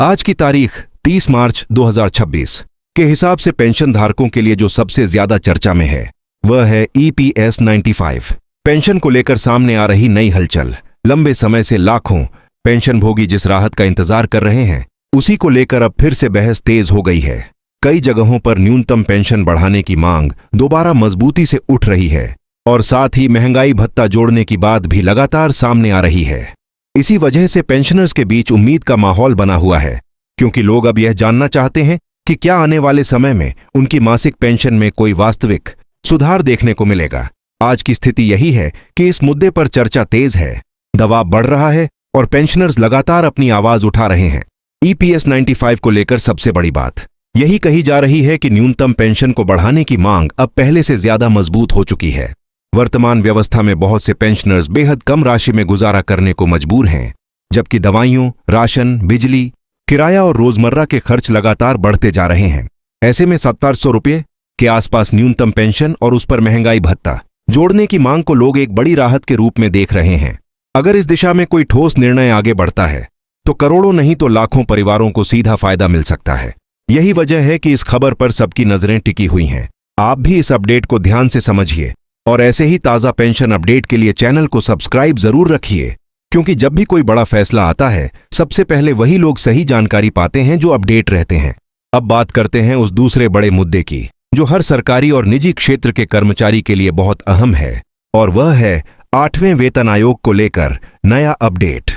आज की तारीख 30 मार्च 2026 के हिसाब से पेंशन धारकों के लिए जो सबसे ज्यादा चर्चा में है वह है EPS 95। पेंशन को लेकर सामने आ रही नई हलचल। लंबे समय से लाखों पेंशनभोगी जिस राहत का इंतजार कर रहे हैं, उसी को लेकर अब फिर से बहस तेज हो गई है। कई जगहों पर न्यूनतम पेंशन बढ़ाने की मांग दोबारा मजबूती से उठ रही है और साथ ही महंगाई भत्ता जोड़ने की बात भी लगातार सामने आ रही है। इसी वजह से पेंशनर्स के बीच उम्मीद का माहौल बना हुआ है, क्योंकि लोग अब यह जानना चाहते हैं कि क्या आने वाले समय में उनकी मासिक पेंशन में कोई वास्तविक सुधार देखने को मिलेगा। आज की स्थिति यही है कि इस मुद्दे पर चर्चा तेज है, दबाव बढ़ रहा है और पेंशनर्स लगातार अपनी आवाज उठा रहे हैं। EPS 95 को लेकर सबसे बड़ी बात यही कही जा रही है कि न्यूनतम पेंशन को बढ़ाने की मांग अब पहले से ज्यादा मजबूत हो चुकी है। वर्तमान व्यवस्था में बहुत से पेंशनर्स बेहद कम राशि में गुजारा करने को मजबूर हैं, जबकि दवाइयों, राशन, बिजली, किराया और रोजमर्रा के खर्च लगातार बढ़ते जा रहे हैं। ऐसे में 1700 रुपये के आसपास न्यूनतम पेंशन और उस पर महंगाई भत्ता जोड़ने की मांग को लोग एक बड़ी राहत के रूप में देख रहे हैं। अगर इस दिशा में कोई ठोस निर्णय आगे बढ़ता है तो करोड़ों नहीं तो लाखों परिवारों को सीधा फायदा मिल सकता है। यही वजह है कि इस खबर पर सबकी नजरें टिकी हुई हैं। आप भी इस अपडेट को ध्यान से समझिए और ऐसे ही ताज़ा पेंशन अपडेट के लिए चैनल को सब्सक्राइब जरूर रखिए, क्योंकि जब भी कोई बड़ा फैसला आता है सबसे पहले वही लोग सही जानकारी पाते हैं जो अपडेट रहते हैं। अब बात करते हैं उस दूसरे बड़े मुद्दे की जो हर सरकारी और निजी क्षेत्र के कर्मचारी के लिए बहुत अहम है, और वह है 8वें वेतन आयोग को लेकर नया अपडेट।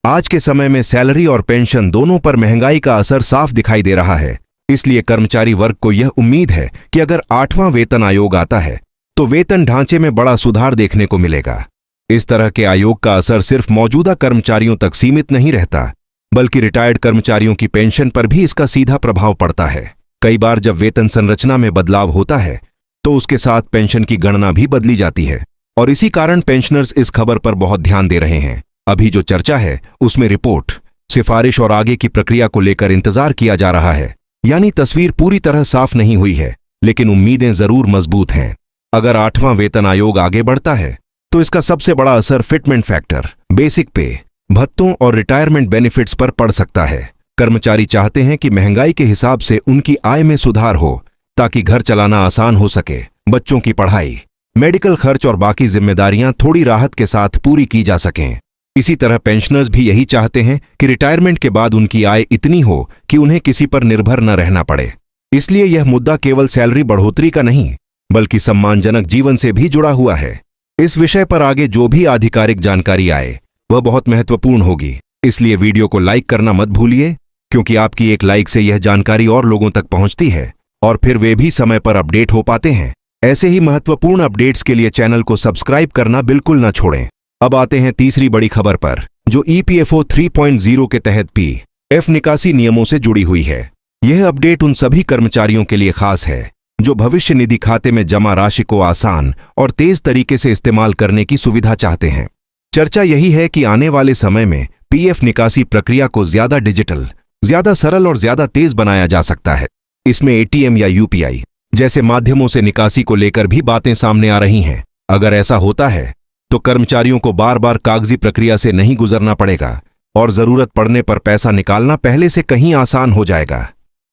आज के समय में सैलरी और पेंशन दोनों पर महंगाई का असर साफ दिखाई दे रहा है। इसलिए कर्मचारी वर्ग को यह उम्मीद है कि अगर 8वां वेतन आयोग आता है तो वेतन ढांचे में बड़ा सुधार देखने को मिलेगा। इस तरह के आयोग का असर सिर्फ मौजूदा कर्मचारियों तक सीमित नहीं रहता, बल्कि रिटायर्ड कर्मचारियों की पेंशन पर भी इसका सीधा प्रभाव पड़ता है। कई बार जब वेतन संरचना में बदलाव होता है तो उसके साथ पेंशन की गणना भी बदली जाती है, और इसी कारण पेंशनर्स इस खबर पर बहुत ध्यान दे रहे हैं। अभी जो चर्चा है उसमें रिपोर्ट, सिफारिश और आगे की प्रक्रिया को लेकर इंतजार किया जा रहा है। यानी तस्वीर पूरी तरह साफ नहीं हुई है, लेकिन उम्मीदें जरूर मजबूत हैं। अगर 8वां वेतन आयोग आगे बढ़ता है तो इसका सबसे बड़ा असर फिटमेंट फैक्टर, बेसिक पे, भत्तों और रिटायरमेंट बेनिफिट्स पर पड़ सकता है। कर्मचारी चाहते हैं कि महंगाई के हिसाब से उनकी आय में सुधार हो, ताकि घर चलाना आसान हो सके, बच्चों की पढ़ाई, मेडिकल खर्च और बाकी जिम्मेदारियां थोड़ी राहत के साथ पूरी की जा सकें। इसी तरह पेंशनर्स भी यही चाहते हैं कि रिटायरमेंट के बाद उनकी आय इतनी हो कि उन्हें किसी पर निर्भर न रहना पड़े। इसलिए यह मुद्दा केवल सैलरी बढ़ोतरी का नहीं, बल्कि सम्मानजनक जीवन से भी जुड़ा हुआ है। इस विषय पर आगे जो भी आधिकारिक जानकारी आए वह बहुत महत्वपूर्ण होगी। इसलिए वीडियो को लाइक करना मत भूलिए, क्योंकि आपकी एक लाइक से यह जानकारी और लोगों तक पहुंचती है और फिर वे भी समय पर अपडेट हो पाते हैं। ऐसे ही महत्वपूर्ण अपडेट्स के लिए चैनल को सब्सक्राइब करना बिल्कुल न छोड़ें। अब आते हैं तीसरी बड़ी खबर पर, जो EPFO 3.0 के तहत PF निकासी नियमों से जुड़ी हुई है। यह अपडेट उन सभी कर्मचारियों के लिए खास है जो भविष्य निधि खाते में जमा राशि को आसान और तेज तरीके से इस्तेमाल करने की सुविधा चाहते हैं। चर्चा यही है कि आने वाले समय में PF निकासी प्रक्रिया को ज्यादा डिजिटल, ज्यादा सरल और ज्यादा तेज बनाया जा सकता है। इसमें ATM या UPI जैसे माध्यमों से निकासी को लेकर भी बातें सामने आ रही हैं। अगर ऐसा होता है तो कर्मचारियों को बार बार कागजी प्रक्रिया से नहीं गुजरना पड़ेगा और जरूरत पड़ने पर पैसा निकालना पहले से कहीं आसान हो जाएगा।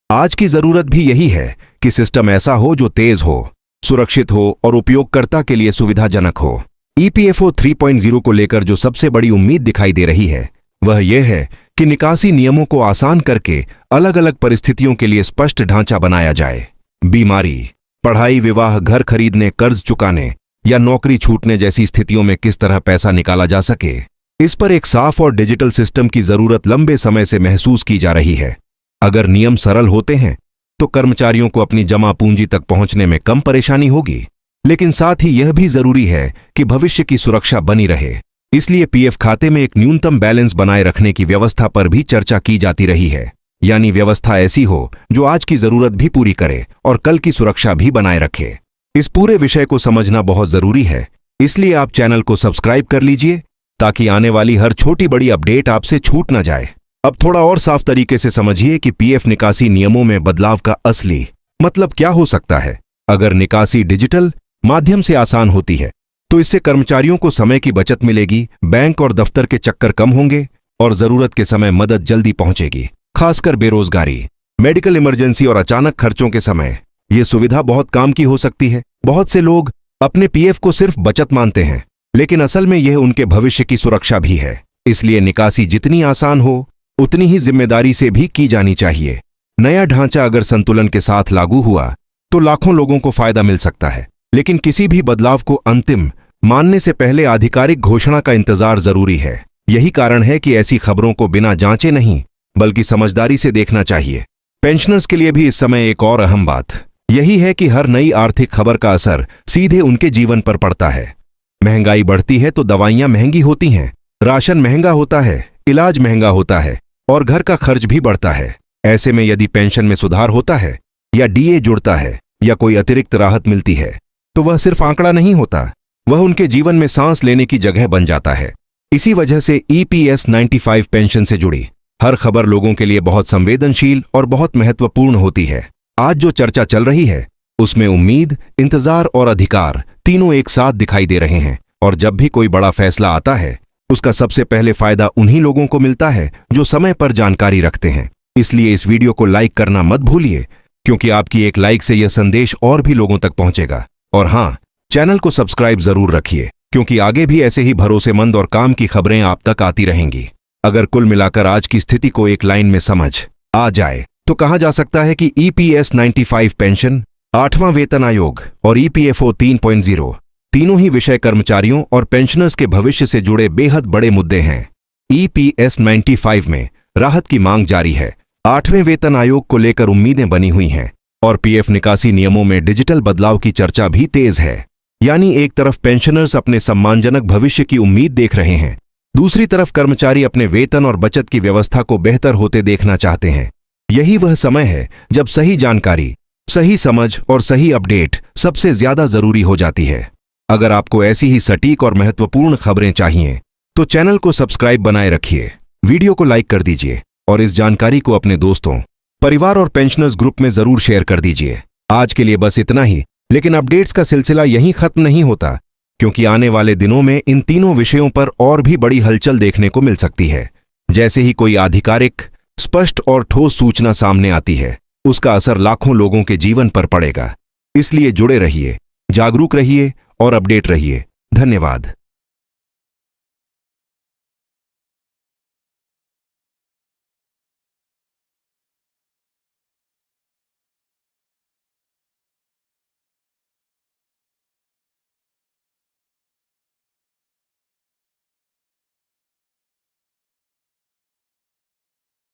आज की जरूरत भी यही है कि सिस्टम ऐसा हो जो तेज हो, सुरक्षित हो और उपयोगकर्ता के लिए सुविधाजनक हो। EPFO 3.0 को लेकर जो सबसे बड़ी उम्मीद दिखाई दे रही है वह यह है कि निकासी नियमों को आसान करके अलग अलग परिस्थितियों के लिए स्पष्ट ढांचा बनाया जाए। बीमारी, पढ़ाई, विवाह, घर खरीदने, कर्ज चुकाने या नौकरी छूटने जैसी स्थितियों में किस तरह पैसा निकाला जा सके, इस पर एक साफ और डिजिटल सिस्टम की जरूरत लंबे समय से महसूस की जा रही है। अगर नियम सरल होते हैं तो कर्मचारियों को अपनी जमा पूंजी तक पहुंचने में कम परेशानी होगी, लेकिन साथ ही यह भी जरूरी है कि भविष्य की सुरक्षा बनी रहे। इसलिए PF खाते में एक न्यूनतम बैलेंस बनाए रखने की व्यवस्था पर भी चर्चा की जाती रही है। यानी व्यवस्था ऐसी हो जो आज की जरूरत भी पूरी करे और कल की सुरक्षा भी बनाए रखे। इस पूरे विषय को समझना बहुत जरूरी है, इसलिए आप चैनल को सब्सक्राइब कर लीजिए ताकि आने वाली हर छोटी बड़ी अपडेट आपसे छूट न जाए। अब थोड़ा और साफ तरीके से समझिए कि PF निकासी नियमों में बदलाव का असली मतलब क्या हो सकता है। अगर निकासी डिजिटल माध्यम से आसान होती है तो इससे कर्मचारियों को समय की बचत मिलेगी, बैंक और दफ्तर के चक्कर कम होंगे और जरूरत के समय मदद जल्दी पहुंचेगी। खासकर बेरोजगारी, मेडिकल इमरजेंसी और अचानक खर्चों के समय ये सुविधा बहुत काम की हो सकती है। बहुत से लोग अपने पीएफ को सिर्फ बचत मानते हैं, लेकिन असल में यह उनके भविष्य की सुरक्षा भी है। इसलिए निकासी जितनी आसान हो उतनी ही जिम्मेदारी से भी की जानी चाहिए। नया ढांचा अगर संतुलन के साथ लागू हुआ तो लाखों लोगों को फायदा मिल सकता है, लेकिन किसी भी बदलाव को अंतिम मानने से पहले आधिकारिक घोषणा का इंतजार जरूरी है। यही कारण है कि ऐसी खबरों को बिना जांचे नहीं बल्कि समझदारी से देखना चाहिए। पेंशनर्स के लिए भी इस समय एक और अहम बात यही है कि हर नई आर्थिक खबर का असर सीधे उनके जीवन पर पड़ता है। महंगाई बढ़ती है तो दवाइयां महंगी होती हैं, राशन महंगा होता है, इलाज महंगा होता है और घर का खर्च भी बढ़ता है। ऐसे में यदि पेंशन में सुधार होता है या डीए जुड़ता है या कोई अतिरिक्त राहत मिलती है तो वह सिर्फ आंकड़ा नहीं होता, वह उनके जीवन में सांस लेने की जगह बन जाता है। इसी वजह से EPS 95 पेंशन से जुड़ी हर खबर लोगों के लिए बहुत संवेदनशील और बहुत महत्वपूर्ण होती है। आज जो चर्चा चल रही है उसमें उम्मीद, इंतजार और अधिकार तीनों एक साथ दिखाई दे रहे हैं। और जब भी कोई बड़ा फैसला आता है उसका सबसे पहले फायदा उन्हीं लोगों को मिलता है जो समय पर जानकारी रखते हैं। इसलिए इस वीडियो को लाइक करना मत भूलिए, क्योंकि आपकी एक लाइक से यह संदेश और भी लोगों तक पहुंचेगा। और हाँ, चैनल को सब्सक्राइब जरूर रखिए, क्योंकि आगे भी ऐसे ही भरोसेमंद और काम की खबरें आप तक आती रहेंगी। अगर कुल मिलाकर आज की स्थिति को एक लाइन में समझ आ जाए तो कहा जा सकता है कि EPS 95 पेंशन, 8वां वेतन आयोग और EPFO 3.0 तीनों ही विषय कर्मचारियों और पेंशनर्स के भविष्य से जुड़े बेहद बड़े मुद्दे हैं। EPS 95 में राहत की मांग जारी है, 8वें वेतन आयोग को लेकर उम्मीदें बनी हुई हैं और पीएफ निकासी नियमों में डिजिटल बदलाव की चर्चा भी तेज है। यानी एक तरफ पेंशनर्स अपने सम्मानजनक भविष्य की उम्मीद देख रहे हैं, दूसरी तरफ कर्मचारी अपने वेतन और बचत की व्यवस्था को बेहतर होते देखना चाहते हैं। यही वह समय है जब सही जानकारी, सही समझ और सही अपडेट सबसे ज्यादा जरूरी हो जाती है। अगर आपको ऐसी ही सटीक और महत्वपूर्ण खबरें चाहिए तो चैनल को सब्सक्राइब बनाए रखिए, वीडियो को लाइक कर दीजिए और इस जानकारी को अपने दोस्तों, परिवार और पेंशनर्स ग्रुप में जरूर शेयर कर दीजिए। आज के लिए बस इतना ही, लेकिन अपडेट्स का सिलसिला यहीं खत्म नहीं होता, क्योंकि आने वाले दिनों में इन तीनों विषयों पर और भी बड़ी हलचल देखने को मिल सकती है। जैसे ही कोई आधिकारिक, स्पष्ट और ठोस सूचना सामने आती है उसका असर लाखों लोगों के जीवन पर पड़ेगा। इसलिए जुड़े रहिए, जागरूक रहिए और अपडेट रहिए। धन्यवाद।